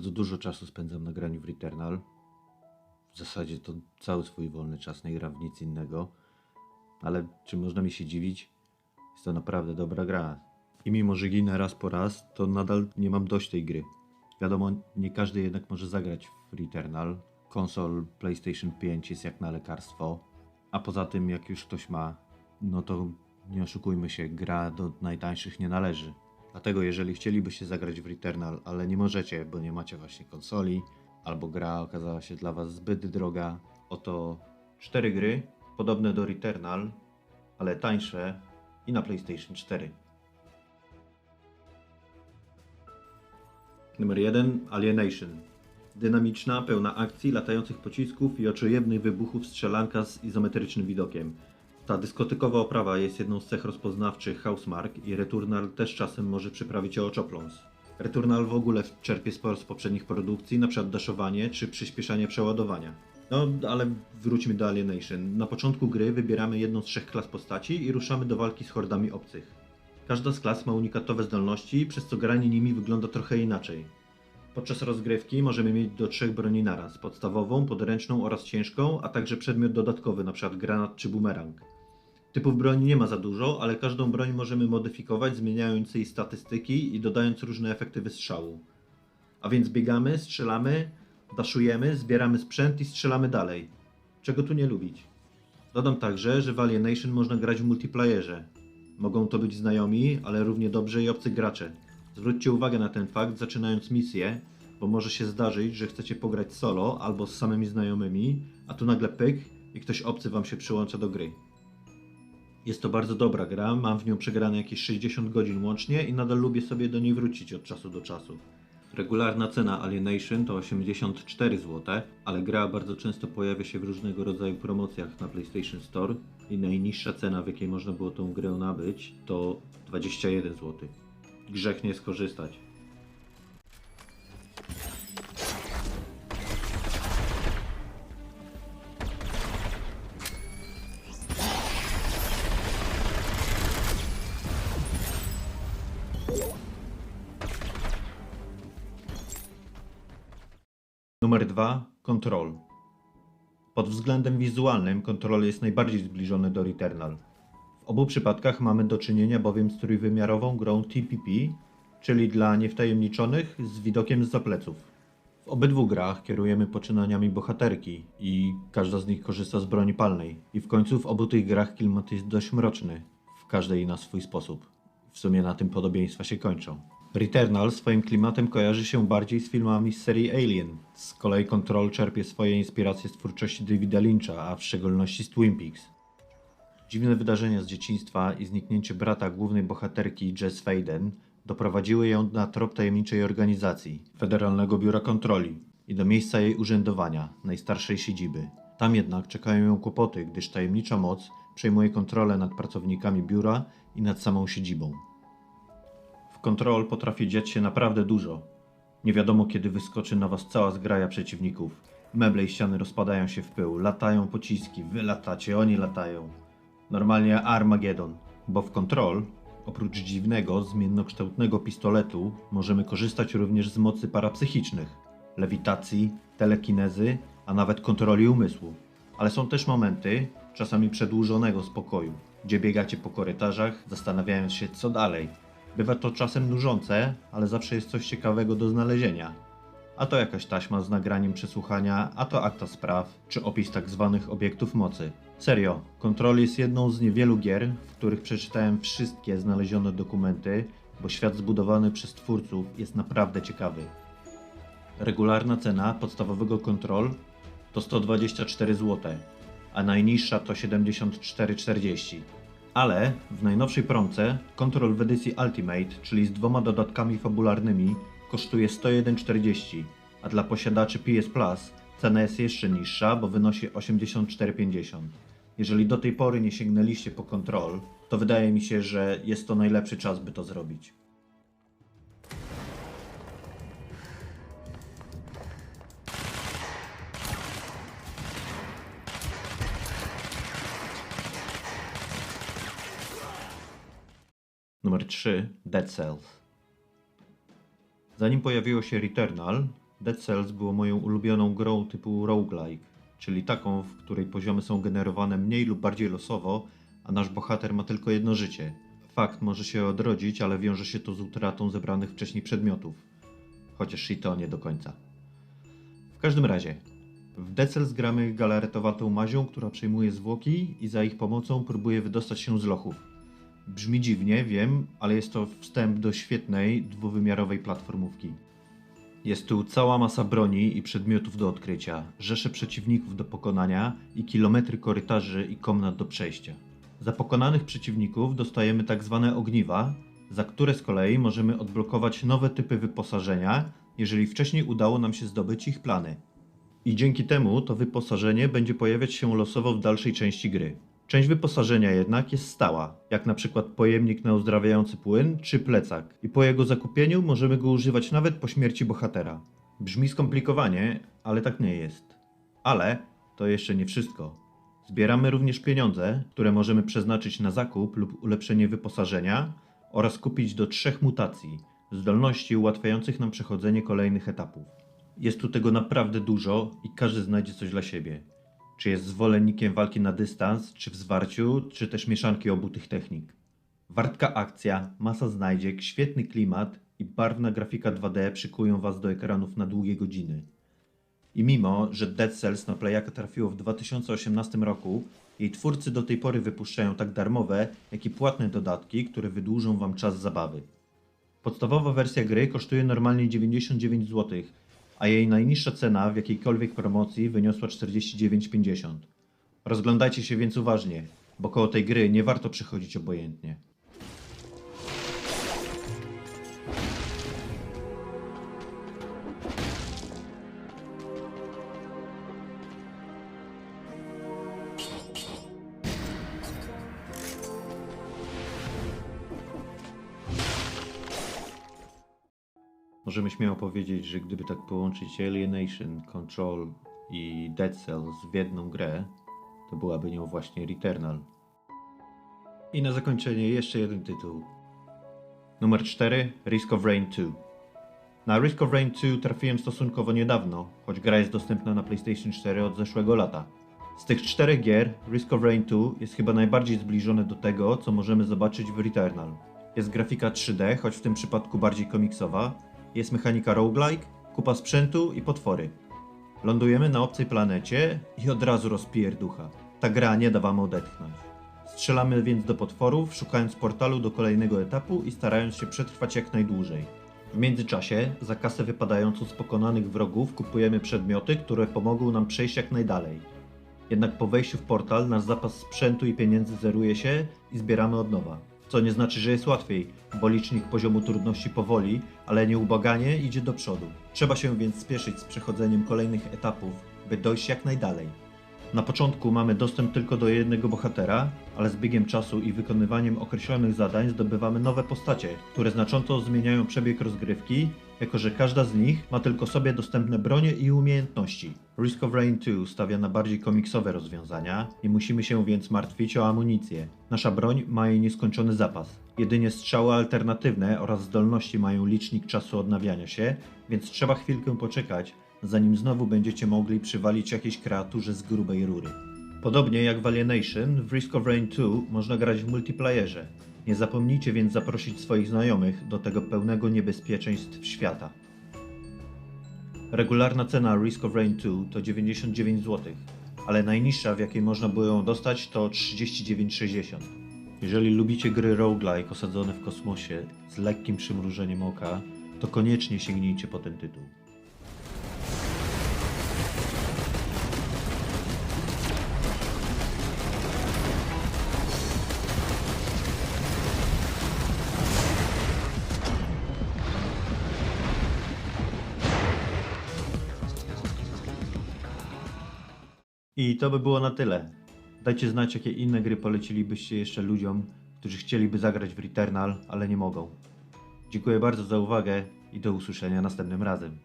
Bardzo dużo czasu spędzam na graniu w Returnal. W zasadzie to cały swój wolny czas nie gram w nic innego. Ale czy można mi się dziwić? Jest to naprawdę dobra gra. I mimo, że ginę raz po raz, to nadal nie mam dość tej gry. Wiadomo, nie każdy jednak może zagrać w Returnal. Konsol PlayStation 5 jest jak na lekarstwo. A poza tym, jak już ktoś ma, no to nie oszukujmy się, gra do najtańszych nie należy. Dlatego jeżeli chcielibyście zagrać w Returnal, ale nie możecie, bo nie macie właśnie konsoli, albo gra okazała się dla was zbyt droga, oto 4 gry podobne do Returnal, ale tańsze i na PlayStation 4. Numer 1. Alienation. Dynamiczna, pełna akcji, latających pocisków i oczojebnych wybuchów strzelanka z izometrycznym widokiem. Ta dyskotykowa oprawa jest jedną z cech rozpoznawczych Housemarque i Returnal też czasem może przyprawić o oczopląs. Returnal w ogóle czerpie sporo z poprzednich produkcji, np. daszowanie czy przyspieszanie przeładowania. No, ale wróćmy do Alienation. Na początku gry wybieramy jedną z 3 klas postaci i ruszamy do walki z hordami obcych. Każda z klas ma unikatowe zdolności, przez co granie nimi wygląda trochę inaczej. Podczas rozgrywki możemy mieć do 3 broni naraz, podstawową, podręczną oraz ciężką, a także przedmiot dodatkowy, np. granat czy bumerang. Typów broni nie ma za dużo, ale każdą broń możemy modyfikować, zmieniając jej statystyki i dodając różne efekty wystrzału. A więc biegamy, strzelamy, daszujemy, zbieramy sprzęt i strzelamy dalej. Czego tu nie lubić? Dodam także, że w Alienation można grać w multiplayerze. Mogą to być znajomi, ale równie dobrze i obcy gracze. Zwróćcie uwagę na ten fakt, zaczynając misję, bo może się zdarzyć, że chcecie pograć solo albo z samymi znajomymi, a tu nagle pyk i ktoś obcy wam się przyłącza do gry. Jest to bardzo dobra gra, mam w nią przegrane jakieś 60 godzin łącznie i nadal lubię sobie do niej wrócić od czasu do czasu. Regularna cena Alienation to 84 zł, ale gra bardzo często pojawia się w różnego rodzaju promocjach na PlayStation Store i najniższa cena, w jakiej można było tą grę nabyć, to 21 zł. Grzech nie skorzystać. Numer 2. Control. Pod względem wizualnym Control jest najbardziej zbliżony do Returnal. W obu przypadkach mamy do czynienia bowiem z trójwymiarową grą TPP, czyli dla niewtajemniczonych z widokiem zza pleców. W obydwu grach kierujemy poczynaniami bohaterki i każda z nich korzysta z broni palnej. I w końcu w obu tych grach klimat jest dość mroczny, w każdej na swój sposób. W sumie na tym podobieństwa się kończą. Returnal swoim klimatem kojarzy się bardziej z filmami z serii Alien. Z kolei Control czerpie swoje inspiracje z twórczości Davida Lyncha, a w szczególności z Twin Peaks. Dziwne wydarzenia z dzieciństwa i zniknięcie brata głównej bohaterki Jess Faden doprowadziły ją na trop tajemniczej organizacji, Federalnego Biura Kontroli i do miejsca jej urzędowania, najstarszej siedziby. Tam jednak czekają ją kłopoty, gdyż tajemnicza moc przejmuje kontrolę nad pracownikami biura i nad samą siedzibą. W Control potrafi dziać się naprawdę dużo. Nie wiadomo, kiedy wyskoczy na was cała zgraja przeciwników. Meble i ściany rozpadają się w pył, latają pociski, wy latacie, oni latają. Normalnie Armagedon, bo w Control, oprócz dziwnego, zmiennokształtnego pistoletu, możemy korzystać również z mocy parapsychicznych, lewitacji, telekinezy, a nawet kontroli umysłu. Ale są też momenty, czasami przedłużonego spokoju, gdzie biegacie po korytarzach, zastanawiając się co dalej. Bywa to czasem nużące, ale zawsze jest coś ciekawego do znalezienia. A to jakaś taśma z nagraniem przesłuchania, a to akta spraw, czy opis tak zwanych obiektów mocy. Serio, Control jest jedną z niewielu gier, w których przeczytałem wszystkie znalezione dokumenty, bo świat zbudowany przez twórców jest naprawdę ciekawy. Regularna cena podstawowego Control to 124 zł, a najniższa to 74,40. Ale w najnowszej promce Control w edycji Ultimate, czyli z 2 dodatkami fabularnymi, kosztuje 101,40, a dla posiadaczy PS Plus cena jest jeszcze niższa, bo wynosi 84,50. Jeżeli do tej pory nie sięgnęliście po Control, to wydaje mi się, że jest to najlepszy czas, by to zrobić. Numer 3. Dead Cells. Zanim pojawiło się Returnal, Dead Cells było moją ulubioną grą typu roguelike, czyli taką, w której poziomy są generowane mniej lub bardziej losowo, a nasz bohater ma tylko jedno życie. Fakt może się odrodzić, ale wiąże się to z utratą zebranych wcześniej przedmiotów. Chociaż i to nie do końca. W każdym razie, w Dead Cells gramy galaretowatą mazią, która przejmuje zwłoki i za ich pomocą próbuje wydostać się z lochów. Brzmi dziwnie, wiem, ale jest to wstęp do świetnej, dwuwymiarowej platformówki. Jest tu cała masa broni i przedmiotów do odkrycia, rzesze przeciwników do pokonania i kilometry korytarzy i komnat do przejścia. Za pokonanych przeciwników dostajemy tak zwane ogniwa, za które z kolei możemy odblokować nowe typy wyposażenia, jeżeli wcześniej udało nam się zdobyć ich plany. I dzięki temu to wyposażenie będzie pojawiać się losowo w dalszej części gry. Część wyposażenia jednak jest stała, jak na przykład pojemnik na uzdrawiający płyn czy plecak i po jego zakupieniu możemy go używać nawet po śmierci bohatera. Brzmi skomplikowanie, ale tak nie jest. Ale to jeszcze nie wszystko. Zbieramy również pieniądze, które możemy przeznaczyć na zakup lub ulepszenie wyposażenia oraz kupić do 3 mutacji, zdolności ułatwiających nam przechodzenie kolejnych etapów. Jest tu tego naprawdę dużo i każdy znajdzie coś dla siebie. Czy jest zwolennikiem walki na dystans, czy w zwarciu, czy też mieszanki obu tych technik. Wartka akcja, masa znajdziek, świetny klimat i barwna grafika 2D przykują Was do ekranów na długie godziny. I mimo, że Dead Cells na Playaka trafiło w 2018 roku, jej twórcy do tej pory wypuszczają tak darmowe, jak i płatne dodatki, które wydłużą Wam czas zabawy. Podstawowa wersja gry kosztuje normalnie 99 zł, a jej najniższa cena w jakiejkolwiek promocji wyniosła 49,50. Rozglądajcie się więc uważnie, bo koło tej gry nie warto przychodzić obojętnie. Możemy śmiało powiedzieć, że gdyby tak połączyć Alienation, Control i Dead Cells w jedną grę, to byłaby nią właśnie Returnal. I na zakończenie jeszcze jeden tytuł. Numer 4. Risk of Rain 2. Na Risk of Rain 2 trafiłem stosunkowo niedawno, choć gra jest dostępna na PlayStation 4 od zeszłego lata. Z tych 4 gier, Risk of Rain 2 jest chyba najbardziej zbliżone do tego, co możemy zobaczyć w Returnal. Jest grafika 3D, choć w tym przypadku bardziej komiksowa, jest mechanika roguelike, kupa sprzętu i potwory. Lądujemy na obcej planecie i od razu rozpierducha. Ta gra nie da wam odetchnąć. Strzelamy więc do potworów, szukając portalu do kolejnego etapu i starając się przetrwać jak najdłużej. W międzyczasie, za kasę wypadającą z pokonanych wrogów, kupujemy przedmioty, które pomogą nam przejść jak najdalej. Jednak po wejściu w portal nasz zapas sprzętu i pieniędzy zeruje się i zbieramy od nowa. Co nie znaczy, że jest łatwiej, bo licznik poziomu trudności powoli, ale nieubłaganie idzie do przodu. Trzeba się więc spieszyć z przechodzeniem kolejnych etapów, by dojść jak najdalej. Na początku mamy dostęp tylko do jednego bohatera, ale z biegiem czasu i wykonywaniem określonych zadań zdobywamy nowe postacie, które znacząco zmieniają przebieg rozgrywki, jako że każda z nich ma tylko sobie dostępne bronie i umiejętności. Risk of Rain 2 stawia na bardziej komiksowe rozwiązania, nie musimy się więc martwić o amunicję. Nasza broń ma jej nieskończony zapas. Jedynie strzały alternatywne oraz zdolności mają licznik czasu odnawiania się, więc trzeba chwilkę poczekać, zanim znowu będziecie mogli przywalić jakiejś kreaturze z grubej rury. Podobnie jak w Alienation, w Risk of Rain 2 można grać w multiplayerze. Nie zapomnijcie więc zaprosić swoich znajomych do tego pełnego niebezpieczeństw świata. Regularna cena Risk of Rain 2 to 99 zł, ale najniższa, w jakiej można było ją dostać, to 39,60. Jeżeli lubicie gry roguelike osadzone w kosmosie z lekkim przymrużeniem oka, to koniecznie sięgnijcie po ten tytuł. I to by było na tyle. Dajcie znać, jakie inne gry polecilibyście jeszcze ludziom, którzy chcieliby zagrać w Returnal, ale nie mogą. Dziękuję bardzo za uwagę i do usłyszenia następnym razem.